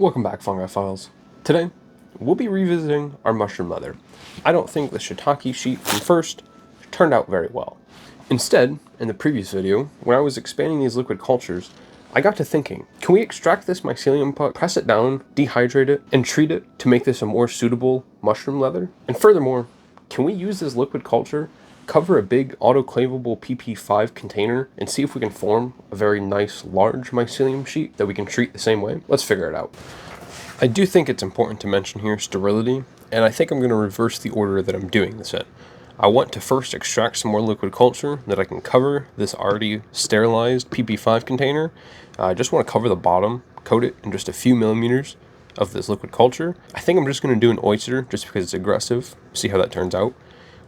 Welcome back, Fungi-philes. Today, we'll be revisiting our mushroom leather. I don't think the shiitake sheet from first turned out very well. Instead, in the previous video, when I was expanding these liquid cultures, I got to thinking, can we extract this mycelium puck, press it down, dehydrate it, and treat it to make this a more suitable mushroom leather? And furthermore, can we use this liquid culture, cover a big autoclavable PP5 container, and see if we can form a very nice large mycelium sheet that we can treat the same way? Let's figure it out. I do think it's important to mention here sterility, and I think I'm going to reverse the order that I'm doing this in. I want to first extract some more liquid culture that I can cover this already sterilized PP5 container. I just want to cover the bottom, coat it in just a few millimeters of this liquid culture. I think I'm just going to do an oyster just because it's aggressive, see how that turns out.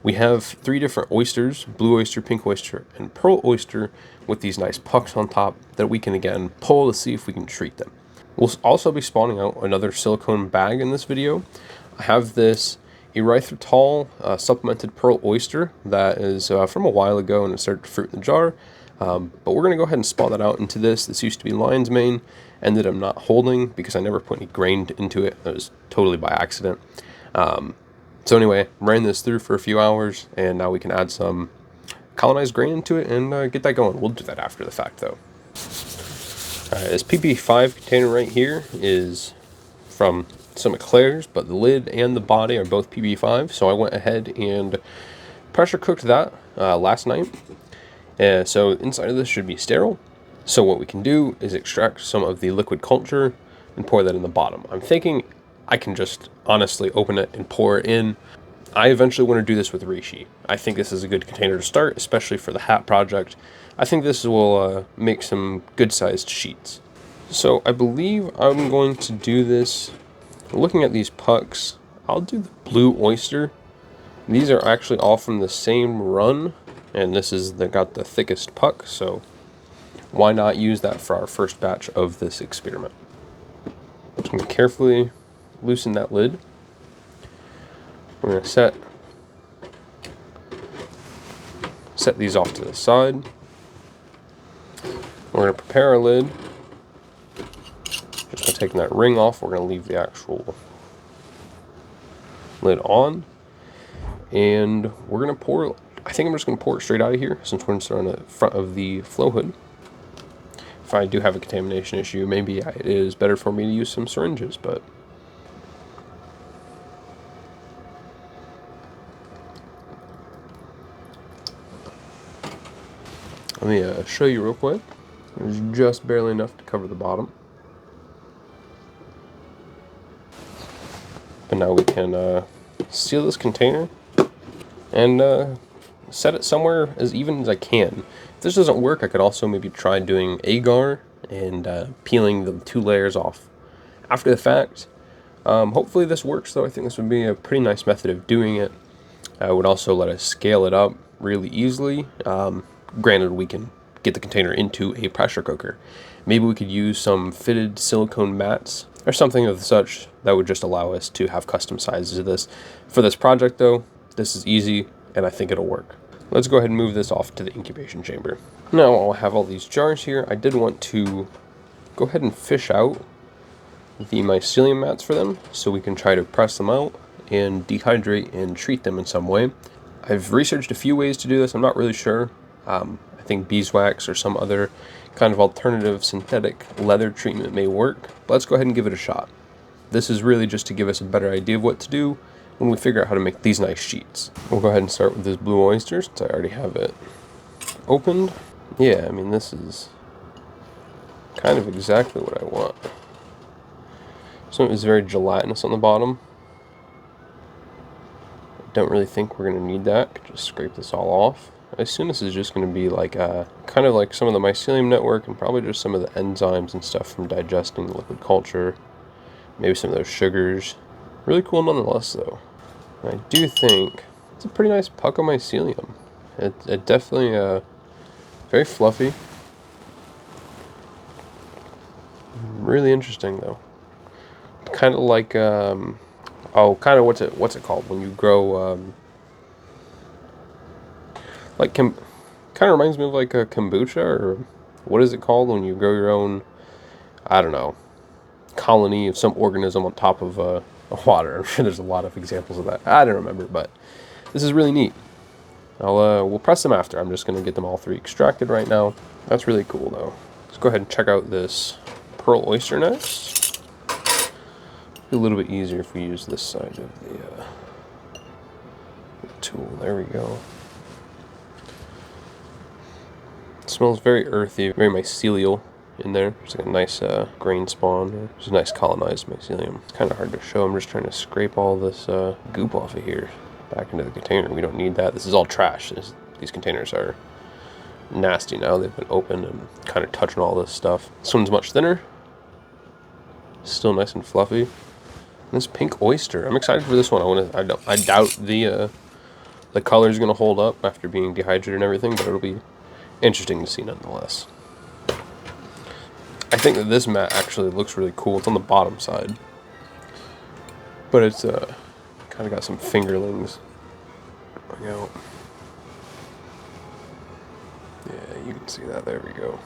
We have 3 different oysters, blue oyster, pink oyster, and pearl oyster, with these nice pucks on top that we can again pull to see if we can treat them. We'll also be spawning out another silicone bag in this video. I have this erythritol supplemented pearl oyster that is from a while ago and it started to fruit in the jar. But we're going to go ahead and spawn that out into this. This used to be lion's mane, ended up not holding because I never put any grain into it. That was totally by accident. So anyway, ran this through for a few hours, and now we can add some colonized grain into it and get that going. We'll do that after the fact, though. This PP5 container right here is from some eclairs, but the lid and the body are both PP5, so I went ahead and pressure cooked that last night. So inside of this should be sterile. So what we can do is extract some of the liquid culture and pour that in the bottom. I'm thinking I can just honestly open it and pour it in. I eventually want to do this with reishi. I think this is a good container to start, especially for the hat project. I think this will make some good sized sheets. So I believe I'm going to do this, looking at these pucks, I'll do the blue oyster. These are actually all from the same run, and this is got the thickest puck, so why not use that for our first batch of this experiment. I'm going to carefully loosen that lid. We're going to set these off to the side. We're going to prepare our lid. Just going to take that ring off. We're going to leave the actual lid on. And we're going to pour, I think I'm just going to pour it straight out of here since we're on the front of the flow hood. If I do have a contamination issue, maybe it is better for me to use some syringes, but let me show you real quick. There's just barely enough to cover the bottom. But now we can seal this container and set it somewhere as even as I can. If this doesn't work, I could also maybe try doing agar and peeling the 2 layers off after the fact. Hopefully this works, though. I think this would be a pretty nice method of doing it. It would also let us scale it up really easily. Granted, we can get the container into a pressure cooker. Maybe we could use some fitted silicone mats or something of such that would just allow us to have custom sizes of this. For this project, though, this is easy, and I think it'll work. Let's go ahead and move this off to the incubation chamber. Now, I'll have all these jars here. I did want to go ahead and fish out the mycelium mats for them so we can try to press them out and dehydrate and treat them in some way. I've researched a few ways to do this. I'm not really sure. I think beeswax or some other kind of alternative synthetic leather treatment may work. But let's go ahead and give it a shot. This is really just to give us a better idea of what to do when we figure out how to make these nice sheets. We'll go ahead and start with this blue oyster since I already have it opened. Yeah, I mean, this is kind of exactly what I want. So it's very gelatinous on the bottom. I don't really think we're going to need that. Just scrape this all off. I assume this is just going to be like kind of like some of the mycelium network and probably just some of the enzymes and stuff from digesting the liquid culture. Maybe some of those sugars. Really cool nonetheless, though. I do think it's a pretty nice puck of mycelium. It definitely very fluffy. Really interesting, though. Kind of like kind of what's it called when you grow like kind of reminds me of like a kombucha, or what is it called when you grow your own, I don't know, colony of some organism on top of water. I'm sure there's a lot of examples of that. I don't remember, but this is really neat. We'll press them after. I'm just going to get them all three extracted right now. That's really cool, though. Let's go ahead and check out this Pearl Oyster next. Be a little bit easier if we use this side of the tool. There we go. It smells very earthy, very mycelial in there. There's like a nice grain spawn. There's a nice colonized mycelium. It's kind of hard to show. I'm just trying to scrape all this goop off of here back into the container. We don't need that. This is all trash. These containers are nasty now. They've been opened and kind of touching all this stuff. This one's much thinner. Still nice and fluffy. This pink oyster. I'm excited for this one. I doubt the color is going to hold up after being dehydrated and everything, but it'll be interesting to see nonetheless. I think that this mat actually looks really cool. It's on the bottom side, but it's kind of got some fingerlings going out. Yeah, you can see that. There we go.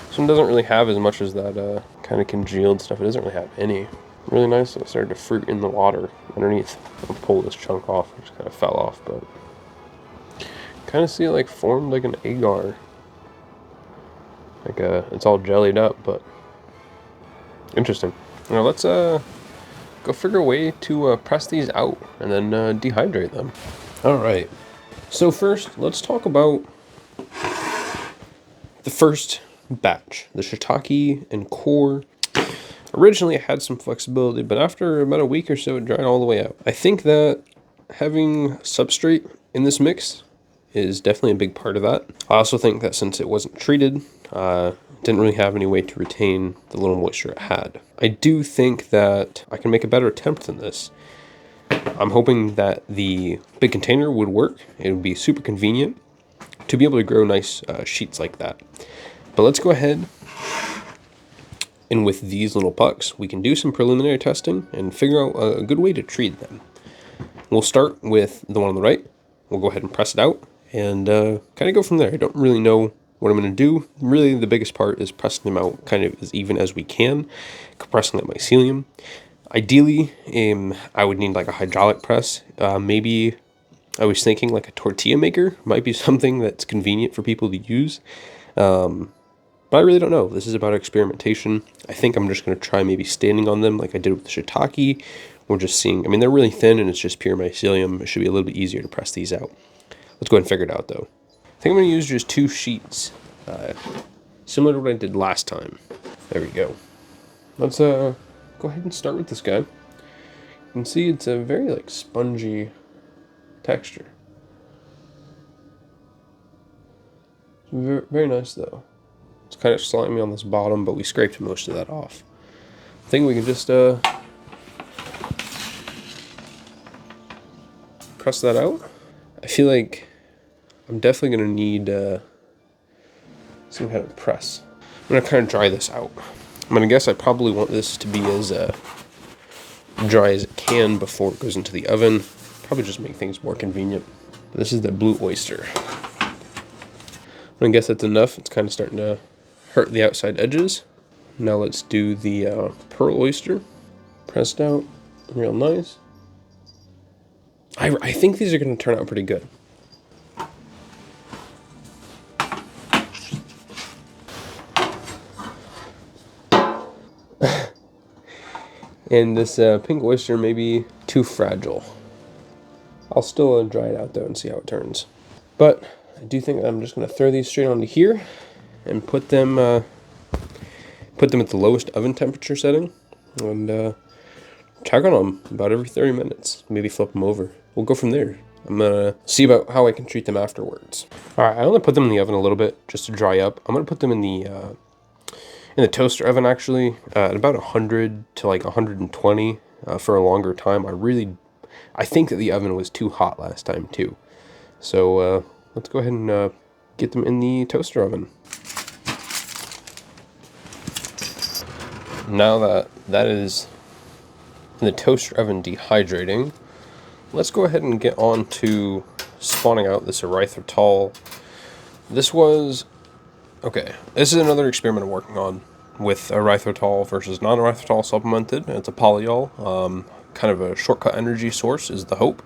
This one doesn't really have as much as that kind of congealed stuff. It doesn't really have any. Really nice. It started to fruit in the water underneath. I'll pull this chunk off. It just kind of fell off, but kind of see it like formed like an agar. Like it's all jellied up, but interesting. Now let's go figure a way to press these out and then dehydrate them. All right. So first, let's talk about the first batch, the shiitake and core. Originally, I had some flexibility, but after about a week or so, it dried all the way out. I think that having substrate in this mix is definitely a big part of that. I also think that since it wasn't treated, didn't really have any way to retain the little moisture it had. I do think that I can make a better attempt than this. I'm hoping that the big container would work. It would be super convenient to be able to grow nice sheets like that. But let's go ahead, and with these little pucks, we can do some preliminary testing and figure out a good way to treat them. We'll start with the one on the right. We'll go ahead and press it out and kind of go from there. I don't really know what I'm going to do. Really, the biggest part is pressing them out kind of as even as we can, compressing that mycelium. Ideally, I would need like a hydraulic press. Maybe I was thinking like a tortilla maker might be something that's convenient for people to use. But I really don't know. This is about experimentation. I think I'm just going to try maybe standing on them like I did with the shiitake. We're just seeing, I mean, they're really thin and it's just pure mycelium. It should be a little bit easier to press these out. Let's go ahead and figure it out though. I think I'm going to use just 2 sheets, similar to what I did last time. There we go. Let's go ahead and start with this guy. You can see it's a very like spongy texture. Very, very nice though. It's kind of slimy on this bottom, but we scraped most of that off. I think we can just press that out. I feel like I'm definitely going to need some kind of press. I'm going to kind of dry this out. I'm going to guess I probably want this to be as dry as it can before it goes into the oven. Probably just make things more convenient. But this is the blue oyster. I'm going to guess that's enough. It's kind of starting to hurt the outside edges. Now let's do the pearl oyster. Pressed out real nice. I think these are going to turn out pretty good. And this pink oyster may be too fragile. I'll still dry it out though and see how it turns. But I do think I'm just going to throw these straight onto here and put them at the lowest oven temperature setting and check on them about every 30 minutes. Maybe flip them over. We'll go from there. I'm going to see about how I can treat them afterwards. Alright, I only put them in the oven a little bit just to dry up. I'm going to put them in the toaster oven actually at about 100 to like 120 for a longer time. I think that the oven was too hot last time too. So let's go ahead and get them in the toaster oven. Now that is in the toaster oven dehydrating, let's go ahead and get on to spawning out this erythritol. This is another experiment I'm working on. with erythritol versus non-erythritol supplemented. It's a polyol, kind of a shortcut energy source is the hope.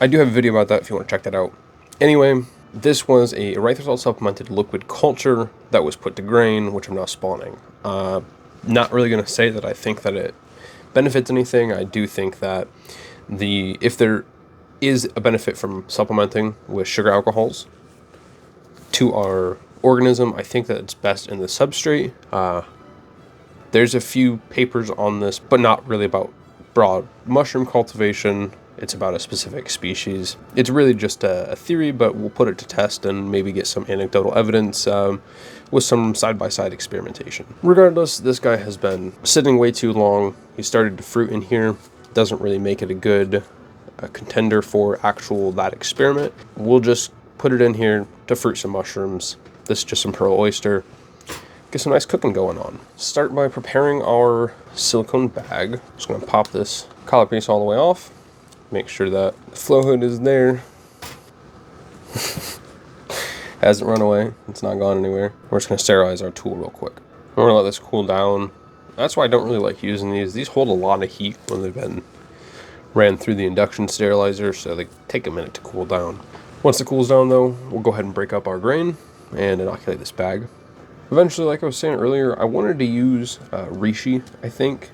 I do have a video about that if you want to check that out. Anyway, this was a erythritol supplemented liquid culture that was put to grain, which I'm now spawning. Not really going to say that I think that it benefits anything. I do think that if there is a benefit from supplementing with sugar alcohols to our organism, I think that it's best in the substrate. There's a few papers on this, but not really about broad mushroom cultivation. It's about a specific species. It's really just a theory, but we'll put it to test and maybe get some anecdotal evidence with some side-by-side experimentation. Regardless, this guy has been sitting way too long. He started to fruit in here. Doesn't really make it a good contender for that experiment. We'll just put it in here to fruit some mushrooms. This is just some Pearl Oyster. Get some nice cooking going on. Start by preparing our silicone bag. Just gonna pop this collar piece all the way off. Make sure that the flow hood is there. Hasn't run away. It's not gone anywhere. We're just gonna sterilize our tool real quick. We're gonna let this cool down. That's why I don't really like using these. These hold a lot of heat when they've been ran through the induction sterilizer, so they take a minute to cool down. Once it cools down though, we'll go ahead and break up our grain and inoculate this bag. Eventually, like I was saying earlier, I wanted to use reishi, I think.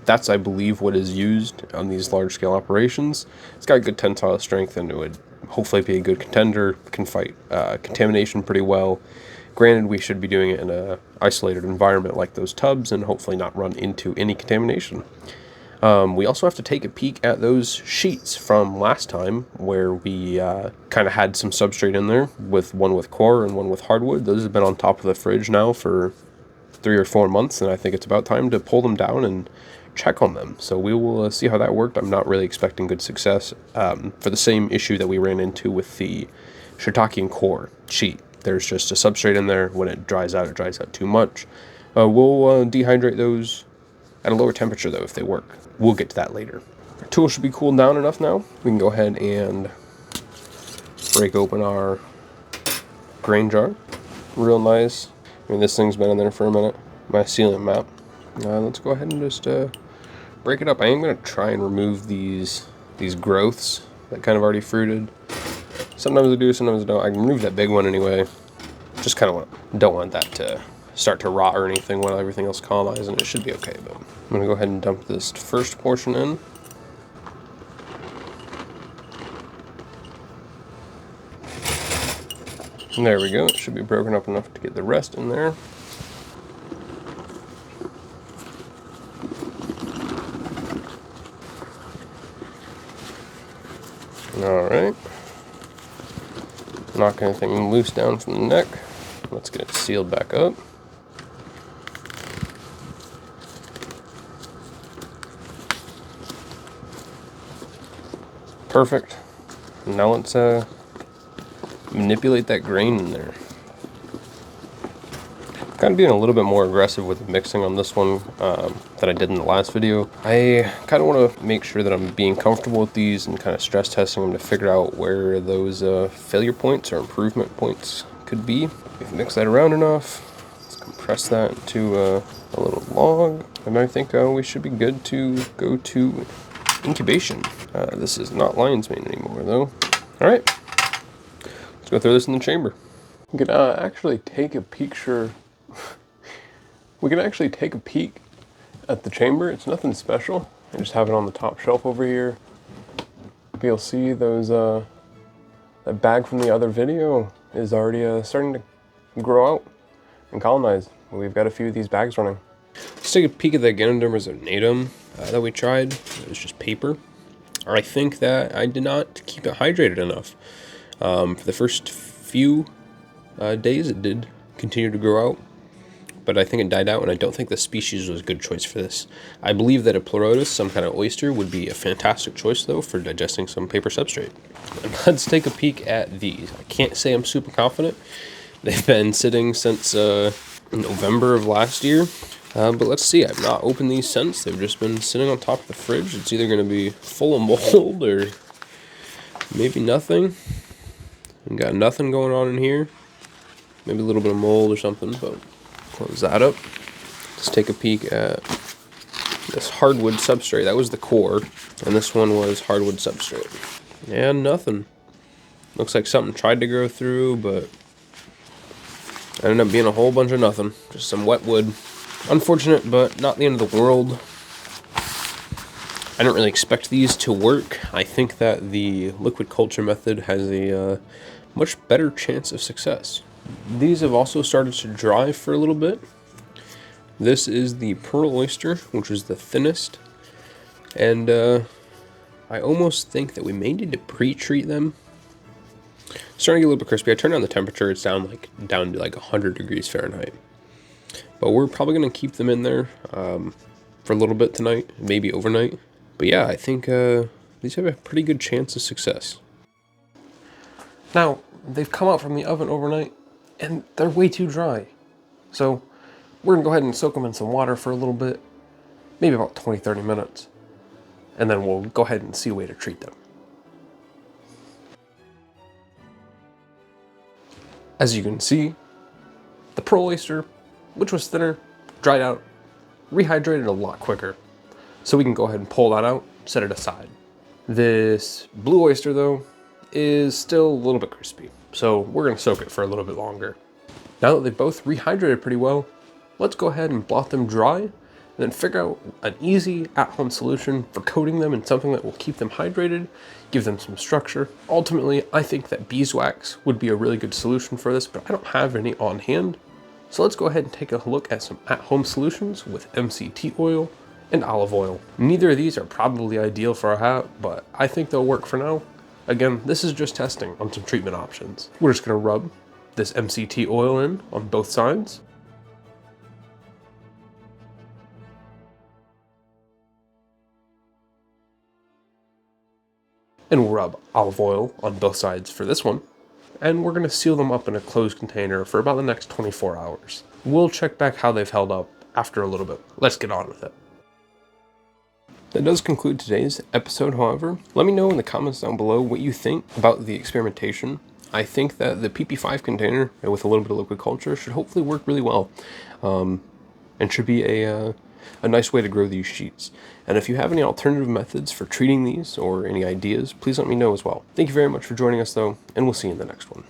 That's, I believe, what is used on these large-scale operations. It's got good tensile strength, and it would hopefully be a good contender. Can fight contamination pretty well. Granted, we should be doing it in an isolated environment like those tubs, and hopefully not run into any contamination. We also have to take a peek at those sheets from last time, where we kind of had some substrate in there, one with core and one with hardwood. Those have been on top of the fridge now for 3 or 4 months, and I think it's about time to pull them down and check on them. So we will see how that worked. I'm not really expecting good success for the same issue that we ran into with the shiitake and core sheet. There's just a substrate in there. When it dries out too much. We'll dehydrate those at a lower temperature though if they work. We'll get to that later. Our tool should be cooled down enough now. We can go ahead and break open our grain jar. Real nice. I mean, this thing's been in there for a minute. Mycelium map. Let's go ahead and just break it up. I am going to try and remove these growths that kind of already fruited. Sometimes I do, sometimes I don't. I can remove that big one anyway. Just kind of don't want that to start to rot or anything while everything else colonizes, and it should be okay. But I'm going to go ahead and dump this first portion in. And there we go. It should be broken up enough to get the rest in there. Alright. Knock anything loose down from the neck. Let's get it sealed back up. Perfect. Now let's manipulate that grain in there. Kind of being a little bit more aggressive with the mixing on this one than I did in the last video. I kind of want to make sure that I'm being comfortable with these and kind of stress testing them to figure out where those failure points or improvement points could be. If we mix that around enough, let's compress that into a little log, and I think we should be good to go to incubation. This is not lion's mane anymore though. Alright, let's go throw this in the chamber. We can actually take a picture. We can actually take a peek at the chamber. It's nothing special. I just have it on the top shelf over here. But you'll see those that bag from the other video is already starting to grow out and colonize. We've got a few of these bags running. Let's take a peek at the Ganoderma zonatum that we tried. It was just paper. I think that I did not keep it hydrated enough. For the first few days it did continue to grow out, but I think it died out, and I don't think the species was a good choice for this. I believe that a pleurotus, some kind of oyster, would be a fantastic choice though for digesting some paper substrate. And let's take a peek at these. I can't say I'm super confident. They've been sitting since November of last year, but let's see. I've not opened these since. They've just been sitting on top of the fridge. It's either going to be full of mold or maybe nothing. We've got nothing going on in here. Maybe a little bit of mold or something, but Close that up. Let's take a peek at this hardwood substrate. That was the core, and this one was hardwood substrate. And nothing. Looks like something tried to grow through, but ended up being a whole bunch of nothing. Just some wet wood. Unfortunate, but not the end of the world. I didn't really expect these to work. I think that the liquid culture method has a much better chance of success. These have also started to dry for a little bit. This is the Pearl Oyster, which is the thinnest. And I almost think that we may need to pre-treat them. Starting to get a little bit crispy. I turned down the temperature. It's down to like 100 degrees Fahrenheit. But we're probably going to keep them in there for a little bit tonight, maybe overnight. But yeah, I think these have a pretty good chance of success. Now, they've come out from the oven overnight, and they're way too dry. So we're going to go ahead and soak them in some water for a little bit, maybe about 20-30 minutes. And then we'll go ahead and see a way to treat them. As you can see, the Pearl Oyster, which was thinner, dried out, rehydrated a lot quicker. So we can go ahead and pull that out, set it aside. This blue oyster, though, is still a little bit crispy. So we're going to soak it for a little bit longer. Now that they've both rehydrated pretty well, let's go ahead and blot them dry, and then figure out an easy at-home solution for coating them in something that will keep them hydrated, give them some structure. Ultimately, I think that beeswax would be a really good solution for this, but I don't have any on hand. So let's go ahead and take a look at some at-home solutions with MCT oil and olive oil. Neither of these are probably ideal for a hat, but I think they'll work for now. Again, this is just testing on some treatment options. We're just gonna rub this MCT oil in on both sides. And we'll rub olive oil on both sides for this one. And we're gonna seal them up in a closed container for about the next 24 hours. We'll check back how they've held up after a little bit. Let's get on with it. That does conclude today's episode, however. Let me know in the comments down below what you think about the experimentation. I think that the PP5 container with a little bit of liquid culture should hopefully work really well, and should be a nice way to grow these sheets. And if you have any alternative methods for treating these or any ideas, please let me know as well. Thank you very much for joining us though, and we'll see you in the next one.